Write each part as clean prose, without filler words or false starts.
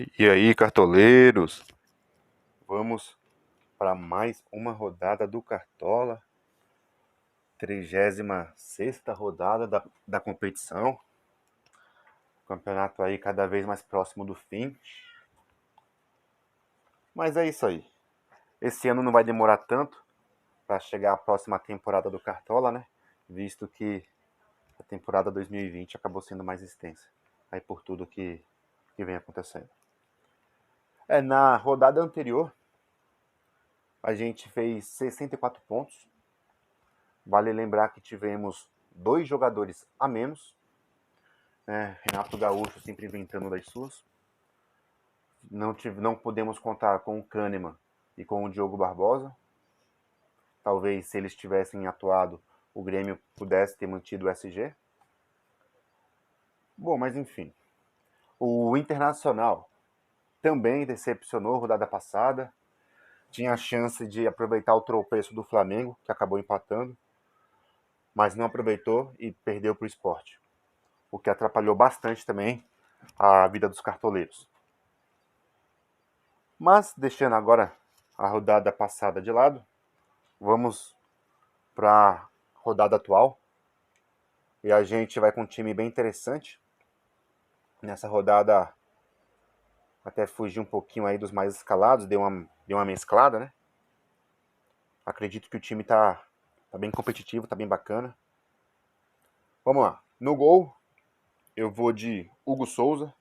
E aí, cartoleiros? Vamos para mais uma rodada do Cartola. 36ª rodada da competição. O campeonato aí cada vez mais próximo do fim. Mas é isso aí. Esse ano não vai demorar tanto para chegar a próxima temporada do Cartola, né? Visto que a temporada 2020 acabou sendo mais extensa. Aí por tudo que vem acontecendo. Na rodada anterior, a gente fez 64 pontos. Vale lembrar que tivemos 2 jogadores a menos. Renato Gaúcho sempre inventando das suas. Não podemos contar com o Kahneman e com o Diogo Barbosa. Talvez se eles tivessem atuado, o Grêmio pudesse ter mantido o SG. Bom, mas enfim. O Internacional também decepcionou a rodada passada. Tinha a chance de aproveitar o tropeço do Flamengo, que acabou empatando, mas não aproveitou e perdeu para o Sport, o que atrapalhou bastante também a vida dos cartoleiros. Mas, deixando agora a rodada passada de lado, vamos para a rodada atual. E a gente vai com um time bem interessante. Nessa rodada, até fugir um pouquinho aí dos mais escalados, deu uma mesclada, né? Acredito que o time tá bem competitivo, tá bem bacana. Vamos lá. No gol, eu vou de Hugo Souza,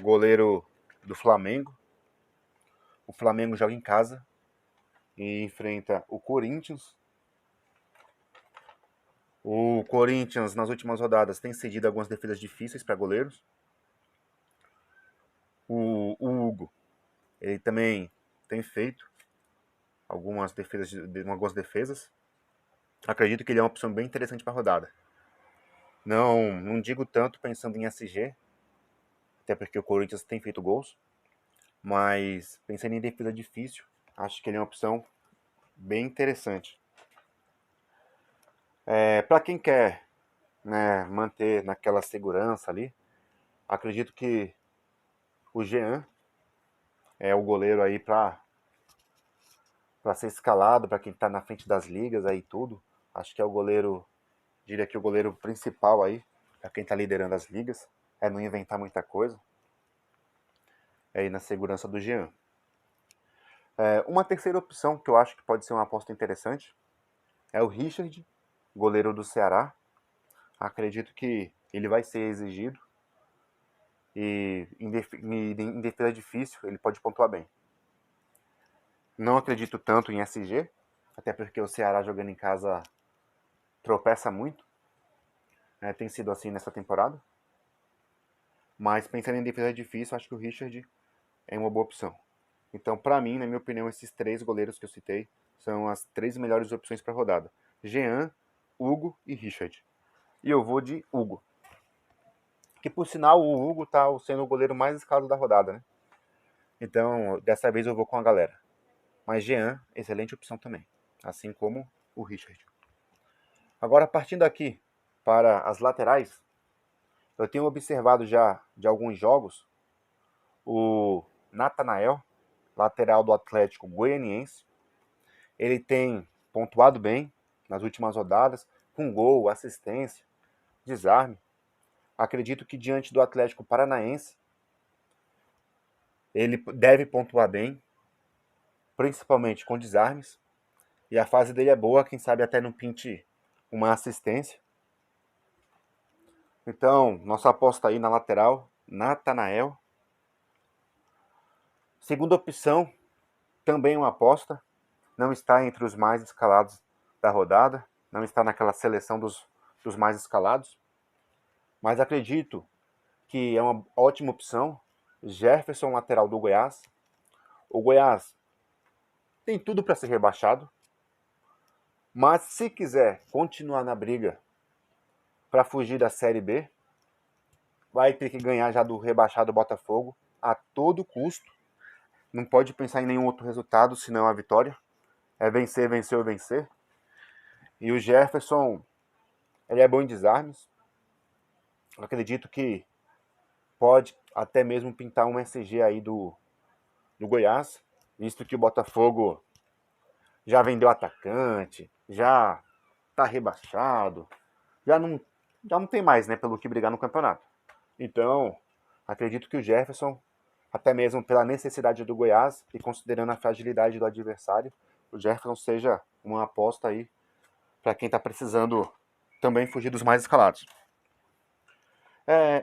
goleiro do Flamengo. O Flamengo joga em casa e enfrenta o Corinthians. O Corinthians, nas últimas rodadas, tem cedido algumas defesas difíceis para goleiros. O Hugo, ele também tem feito algumas defesas. Acredito que ele é uma opção bem interessante para a rodada. Não digo tanto pensando em SG, até porque o Corinthians tem feito gols, mas pensando em defesa difícil, acho que ele é uma opção bem interessante. Para quem quer, né, manter naquela segurança ali, acredito que o Jean é o goleiro aí para ser escalado, para quem está na frente das ligas aí tudo. Acho que é o goleiro, diria que o goleiro principal aí, para quem está liderando as ligas, é não inventar muita coisa. É aí na segurança do Jean. Uma terceira opção que eu acho que pode ser uma aposta interessante é o Richard, goleiro do Ceará. Acredito que ele vai ser exigido e em defesa difícil ele pode pontuar bem. Não acredito tanto em SG, até porque o Ceará jogando em casa tropeça muito. Tem sido assim nessa temporada. Mas pensando em defesa difícil, acho que o Richard é uma boa opção. Então, para mim, na minha opinião, esses 3 goleiros que eu citei são as 3 melhores opções para a rodada. Jean, Hugo e Richard. E eu vou de Hugo. Que, por sinal, o Hugo está sendo o goleiro mais escalado da rodada, né? Então, dessa vez eu vou com a galera. Mas Jean, excelente opção também. Assim como o Richard. Agora, partindo aqui para as laterais, eu tenho observado já de alguns jogos o Natanael, lateral do Atlético Goianiense. Ele tem pontuado bem nas últimas rodadas, com gol, assistência, desarme. Acredito que diante do Atlético Paranaense, ele deve pontuar bem, principalmente com desarmes. E a fase dele é boa, quem sabe até não pinte uma assistência. Então, nossa aposta aí na lateral, Natanael. Segunda opção, também uma aposta. Não está entre os mais escalados da rodada. Não está naquela seleção dos mais escalados. Mas acredito que é uma ótima opção. Jefferson, lateral do Goiás. O Goiás tem tudo para ser rebaixado. Mas se quiser continuar na briga para fugir da Série B, vai ter que ganhar já do rebaixado Botafogo a todo custo. Não pode pensar em nenhum outro resultado senão a vitória. É vencer, vencer ou vencer. E o Jefferson, ele é bom em desarmes. Eu acredito que pode até mesmo pintar um SG aí do Goiás, visto que o Botafogo já vendeu atacante, já tá rebaixado, já não tem mais, né, pelo que brigar no campeonato. Então, acredito que o Jefferson, até mesmo pela necessidade do Goiás e considerando a fragilidade do adversário, o Jefferson seja uma aposta aí para quem está precisando também fugir dos mais escalados.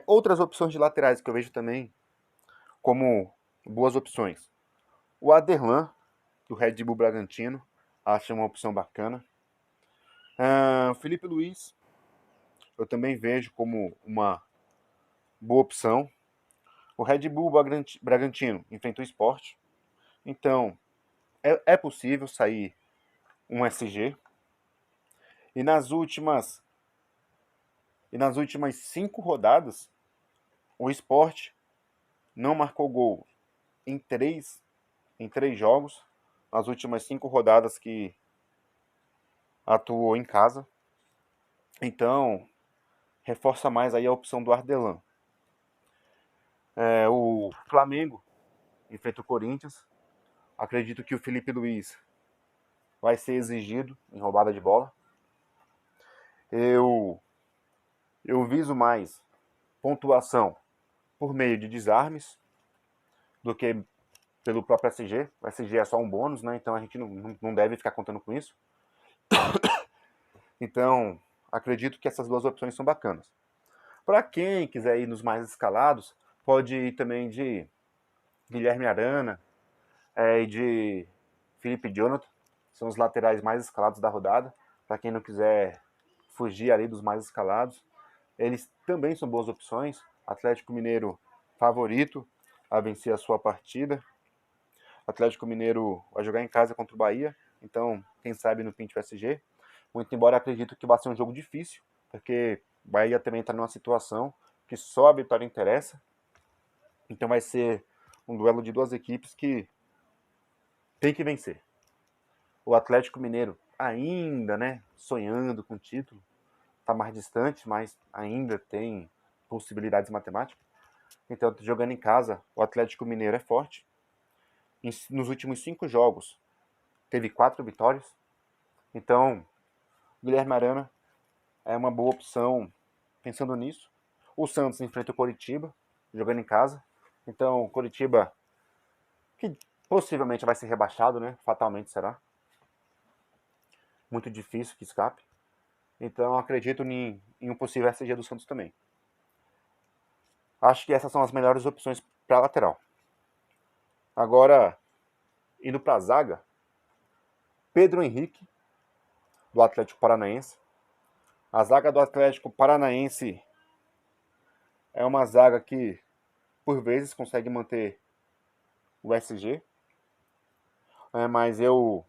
Outras opções de laterais que eu vejo também como boas opções. O Aderlan, do Red Bull Bragantino, acho uma opção bacana. O Felipe Luiz, eu também vejo como uma boa opção. O Red Bull Bragantino enfrentou o Sport, então é possível sair um SG. E nas últimas 5 rodadas, o Sport não marcou gol em 3 jogos, nas últimas 5 rodadas que atuou em casa. Então, reforça mais aí a opção do Ardelan. O Flamengo enfrenta o Corinthians. Acredito que o Felipe Luiz vai ser exigido em roubada de bola. Eu viso mais pontuação por meio de desarmes do que pelo próprio SG. O SG é só um bônus, né? Então a gente não deve ficar contando com isso. Então, acredito que essas duas opções são bacanas. Para quem quiser ir nos mais escalados, pode ir também de Guilherme Arana e de Felipe Jonathan. São os laterais mais escalados da rodada. Para quem não quiser fugir ali dos mais escalados. Eles também são boas opções. Atlético Mineiro favorito a vencer a sua partida. Atlético Mineiro vai jogar em casa contra o Bahia. Então, quem sabe no pinte o SG. Muito embora acredito que vai ser um jogo difícil, porque o Bahia também está numa situação que só a vitória interessa. Então vai ser um duelo de duas equipes que tem que vencer. O Atlético Mineiro ainda, né, sonhando com o título, está mais distante, mas ainda tem possibilidades matemáticas. Então, jogando em casa, o Atlético Mineiro é forte. Nos últimos 5 jogos, teve 4 vitórias. Então, Guilherme Arana é uma boa opção pensando nisso. O Santos enfrenta o Coritiba, jogando em casa. Então, o Coritiba, que possivelmente vai ser rebaixado, né? Fatalmente será. Muito difícil que escape. Então, acredito em um possível SG do Santos também. Acho que essas são as melhores opções para lateral. Agora, indo para a zaga, Pedro Henrique, do Atlético Paranaense. A zaga do Atlético Paranaense é uma zaga que, por vezes, consegue manter o SG. Mas eu,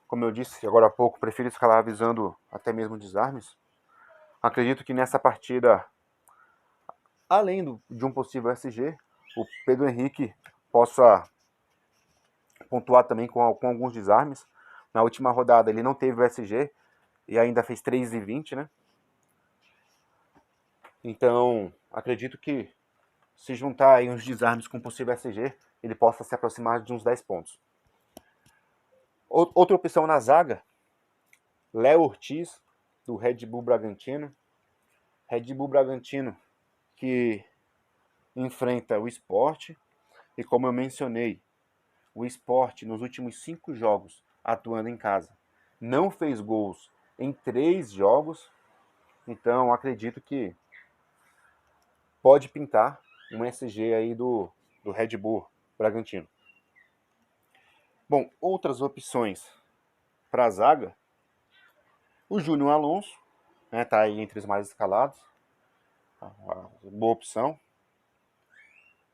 como eu disse agora há pouco, prefiro escalar avisando até mesmo desarmes. Acredito que nessa partida, além de um possível SG, o Pedro Henrique possa pontuar também com alguns desarmes. Na última rodada ele não teve o SG e ainda fez 3,20, né? Então, acredito que se juntar aí uns desarmes com possível SG, ele possa se aproximar de uns 10 pontos. Outra opção na zaga, Léo Ortiz, do Red Bull Bragantino. Red Bull Bragantino que enfrenta o Sport. E como eu mencionei, o Sport nos últimos 5 jogos atuando em casa não fez gols em 3 jogos. Então acredito que pode pintar um SG aí do Red Bull Bragantino. Bom, outras opções para a zaga. O Júnior Alonso, né, tá aí entre os mais escalados. Boa opção.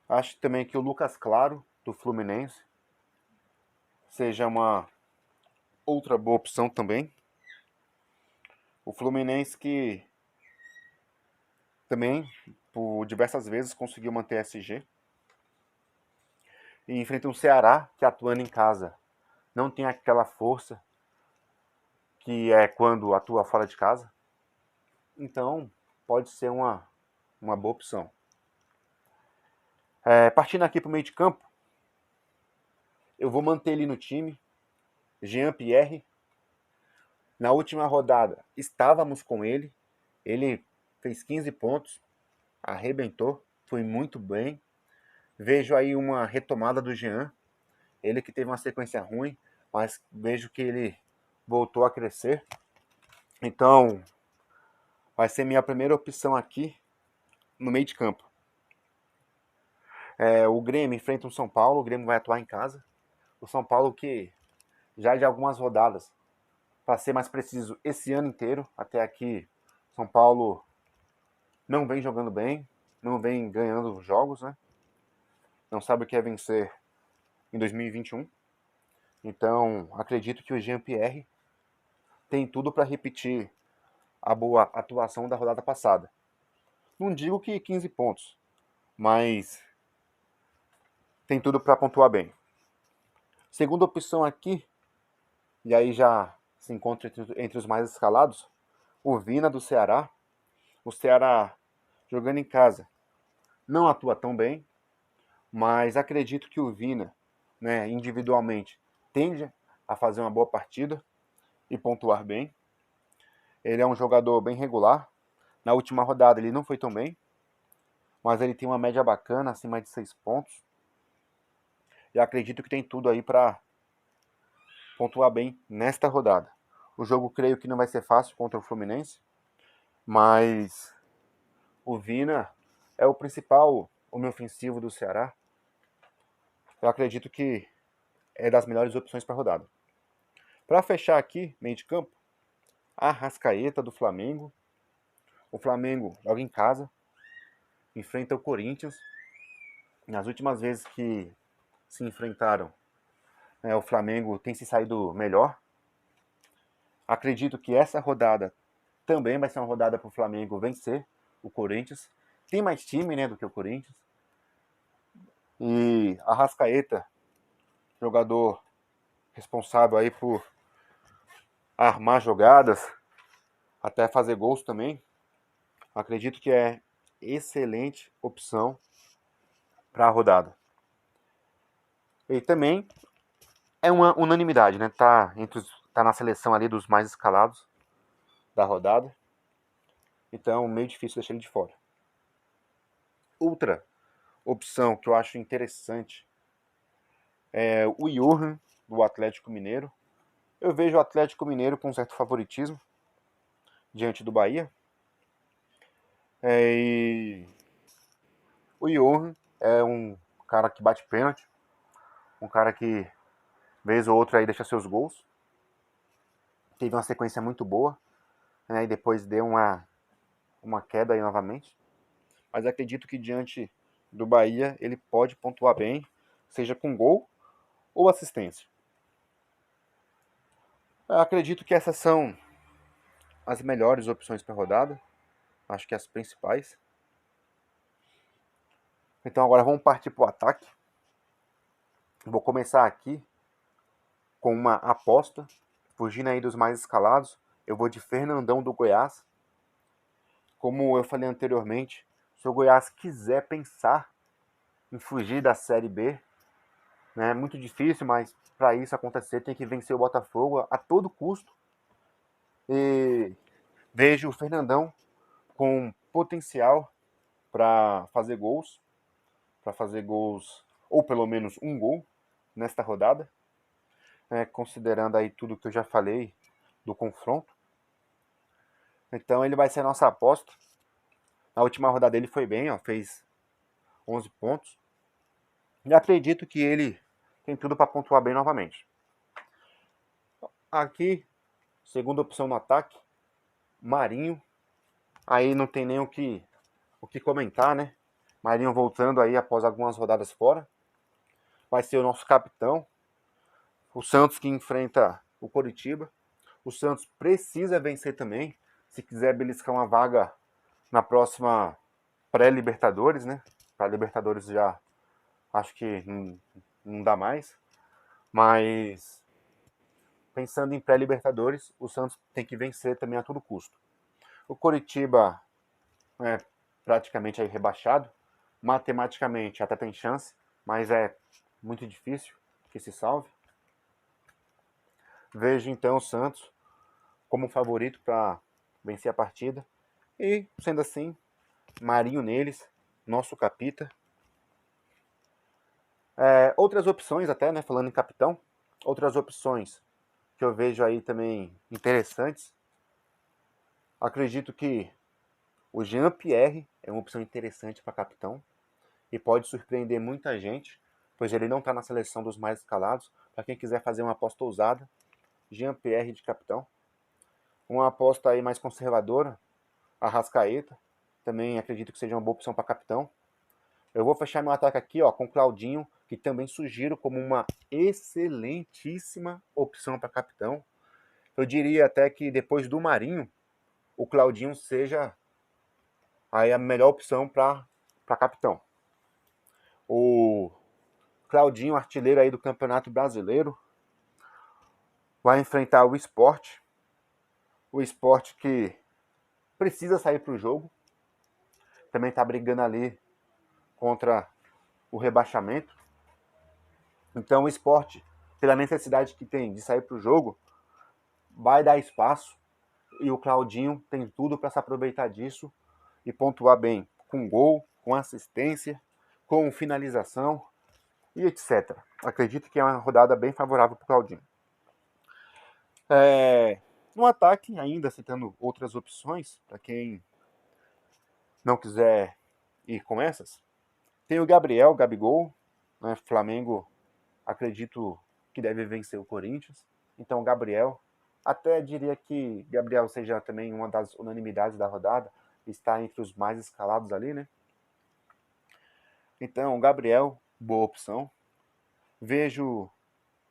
Acho também que o Lucas Claro, do Fluminense, seja uma outra boa opção também. O Fluminense que também, por diversas vezes, conseguiu manter SG. E enfrenta um Ceará que, atuando em casa, não tem aquela força que é quando atua fora de casa. Então, pode ser uma boa opção. Partindo aqui para o meio de campo, eu vou manter ele no time. Jean Pierre. Na última rodada, estávamos com ele. Ele fez 15 pontos, arrebentou, foi muito bem. Vejo aí uma retomada do Jean. Ele que teve uma sequência ruim, mas vejo que ele voltou a crescer. Então, vai ser minha primeira opção aqui no meio de campo. O Grêmio enfrenta o São Paulo, o Grêmio vai atuar em casa. O São Paulo que já de algumas rodadas, para ser mais preciso, esse ano inteiro, até aqui, São Paulo não vem jogando bem, não vem ganhando jogos, né? Não sabe o que é vencer em 2021. Então, acredito que o Jean-Pierre tem tudo para repetir a boa atuação da rodada passada. Não digo que 15 pontos, mas tem tudo para pontuar bem. Segunda opção aqui, e aí já se encontra entre os mais escalados, o Vina do Ceará. O Ceará jogando em casa não atua tão bem, mas acredito que o Vina, né, individualmente, tende a fazer uma boa partida e pontuar bem. Ele é um jogador bem regular. Na última rodada ele não foi tão bem, mas ele tem uma média bacana, acima de 6 pontos. E acredito que tem tudo aí para pontuar bem nesta rodada. O jogo creio que não vai ser fácil contra o Fluminense, mas o Vina é o principal homem ofensivo do Ceará. Eu acredito que é das melhores opções para a rodada. Para fechar aqui, meio de campo, a Arrascaeta do Flamengo. O Flamengo joga em casa, enfrenta o Corinthians. Nas últimas vezes que se enfrentaram, o Flamengo tem se saído melhor. Acredito que essa rodada também vai ser uma rodada para o Flamengo vencer o Corinthians. Tem mais time, né, do que o Corinthians. E a Arrascaeta, jogador responsável aí por armar jogadas, até fazer gols também. Acredito que é excelente opção para a rodada. E também é uma unanimidade, né? Tá na seleção ali dos mais escalados da rodada. Então, meio difícil deixar ele de fora. Outra opção que eu acho interessante é o Johan, do Atlético Mineiro. Eu vejo o Atlético Mineiro com um certo favoritismo diante do Bahia. E o Johan é um cara que bate pênalti, um cara que vez ou outra aí deixa seus gols. Teve uma sequência muito boa, né, e depois deu uma queda aí novamente. Mas acredito que diante do Bahia ele pode pontuar bem, seja com gol ou assistência. Eu acredito que essas são as melhores opções para a rodada. Acho que as principais. Então agora vamos partir para o ataque. Vou começar aqui com uma aposta, fugindo aí dos mais escalados. Eu vou de Fernandão do Goiás. Como eu falei anteriormente, se o Goiás quiser pensar em fugir da Série B, né, é muito difícil, mas para isso acontecer tem que vencer o Botafogo a todo custo. E vejo o Fernandão com potencial para fazer gols, ou pelo menos um gol nesta rodada, considerando aí tudo que eu já falei do confronto. Então ele vai ser a nossa aposta. Na última rodada ele foi bem, fez 11 pontos. E acredito que ele tem tudo para pontuar bem novamente. Aqui, segunda opção no ataque, Marinho. Aí não tem nem o que comentar, né? Marinho voltando aí após algumas rodadas fora. Vai ser o nosso capitão. O Santos que enfrenta o Coritiba. O Santos precisa vencer também, se quiser beliscar uma vaga na próxima pré-Libertadores, né? Para Libertadores já acho que não dá mais. Mas pensando em pré-Libertadores, o Santos tem que vencer também a todo custo. O Coritiba é praticamente aí rebaixado, Matematicamente até tem chance, mas é muito difícil que se salve. Vejo então o Santos como favorito para vencer a partida. E, sendo assim, Marinho neles, nosso capita. Outras opções até, né, falando em capitão, outras opções que eu vejo aí também interessantes. Acredito que o Jean-Pierre é uma opção interessante para capitão e pode surpreender muita gente, pois ele não está na seleção dos mais escalados. Para quem quiser fazer uma aposta ousada, Jean-Pierre de capitão. Uma aposta aí mais conservadora, Arrascaeta. Também acredito que seja uma boa opção para capitão. Eu vou fechar meu ataque aqui, ó, com o Claudinho, que também sugiro como uma excelentíssima opção para capitão. Eu diria até que depois do Marinho, o Claudinho seja aí a melhor opção para capitão. O Claudinho, artilheiro aí do Campeonato Brasileiro, vai enfrentar o Sport. O Sport que precisa sair para o jogo. Também está brigando ali contra o rebaixamento. Então o Sport, pela necessidade que tem de sair para o jogo, vai dar espaço. E o Claudinho tem tudo para se aproveitar disso e pontuar bem com gol, com assistência, com finalização e etc. Acredito que é uma rodada bem favorável para o Claudinho. No ataque, ainda citando outras opções, para quem não quiser ir com essas, tem o Gabigol, né? Flamengo, acredito que deve vencer o Corinthians. Então, Gabriel, até diria que Gabriel seja também uma das unanimidades da rodada, está entre os mais escalados ali, né? Então, Gabriel, boa opção. Vejo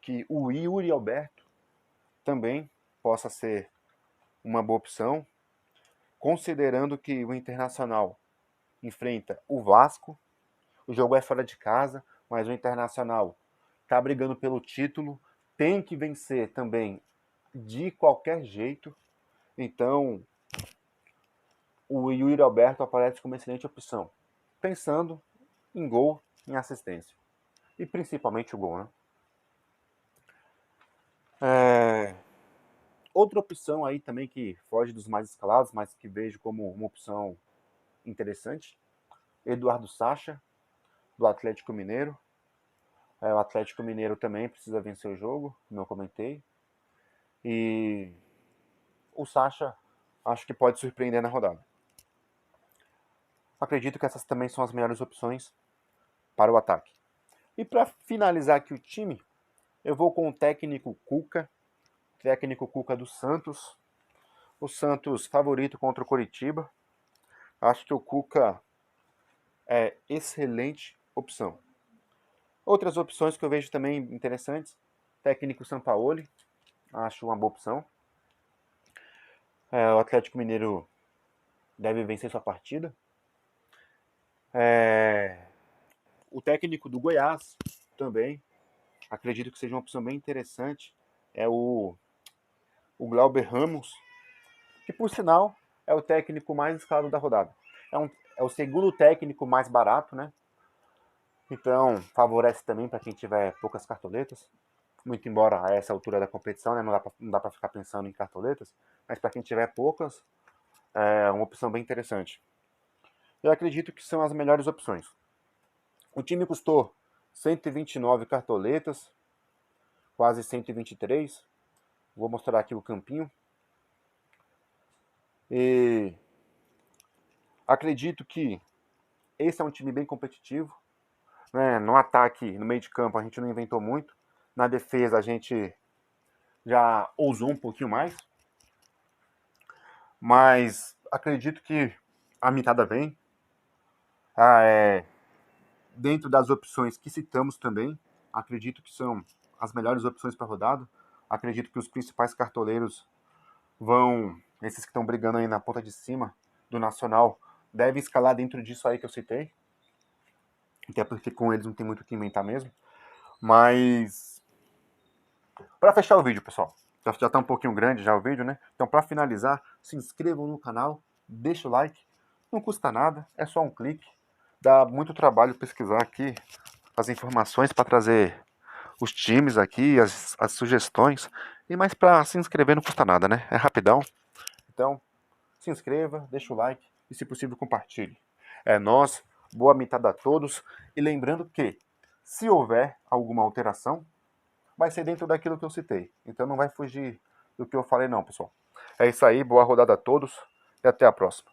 que o Yuri Alberto também possa ser uma boa opção, considerando que o Internacional enfrenta o Vasco. O jogo é fora de casa, mas o Internacional está brigando pelo título, tem que vencer também de qualquer jeito. Então, o Yuri Alberto aparece como excelente opção, pensando em gol, em assistência. E principalmente o gol, né? Outra opção aí também que foge dos mais escalados, mas que vejo como uma opção interessante, Eduardo Sacha, do Atlético Mineiro. O Atlético Mineiro também precisa vencer o jogo, como eu comentei. E o Sacha acho que pode surpreender na rodada. Acredito que essas também são as melhores opções para o ataque. E para finalizar aqui o time, eu vou com o técnico Cuca do Santos. O Santos favorito contra o Coritiba. Acho que o Cuca é excelente opção. Outras opções que eu vejo também interessantes, técnico Sampaoli, acho uma boa opção. O Atlético Mineiro deve vencer sua partida. O técnico do Goiás também, acredito que seja uma opção bem interessante, é o Glauber Ramos, que por sinal é o técnico mais escalado da rodada. É o segundo técnico mais barato, né? Então favorece também para quem tiver poucas cartoletas. Muito embora a essa altura da competição, né, não dá para ficar pensando em cartoletas, mas para quem tiver poucas, é uma opção bem interessante. Eu acredito que são as melhores opções. O time custou 129 cartoletas, quase 123. Vou mostrar aqui o campinho. E acredito que esse é um time bem competitivo. Né? No ataque, no meio de campo, a gente não inventou muito. Na defesa, a gente já ousou um pouquinho mais. Mas acredito que a mitada vem. Dentro das opções que citamos também, acredito que são as melhores opções para a rodada. Acredito que os principais cartoleiros esses que estão brigando aí na ponta de cima do Nacional, devem escalar dentro disso aí que eu citei. Até porque com eles não tem muito o que inventar mesmo. Mas, para fechar o vídeo, pessoal, já tá um pouquinho grande já o vídeo, né? Então, para finalizar, se inscrevam no canal, deixa o like, não custa nada, é só um clique. Dá muito trabalho pesquisar aqui as informações para trazer os times aqui, as sugestões. E mais para se inscrever não custa nada, né? É rapidão. Então, se inscreva, deixa o like e, se possível, compartilhe. É nóis, boa mitada a todos. E lembrando que, se houver alguma alteração, vai ser dentro daquilo que eu citei. Então não vai fugir do que eu falei não, pessoal. É isso aí, boa rodada a todos e até a próxima.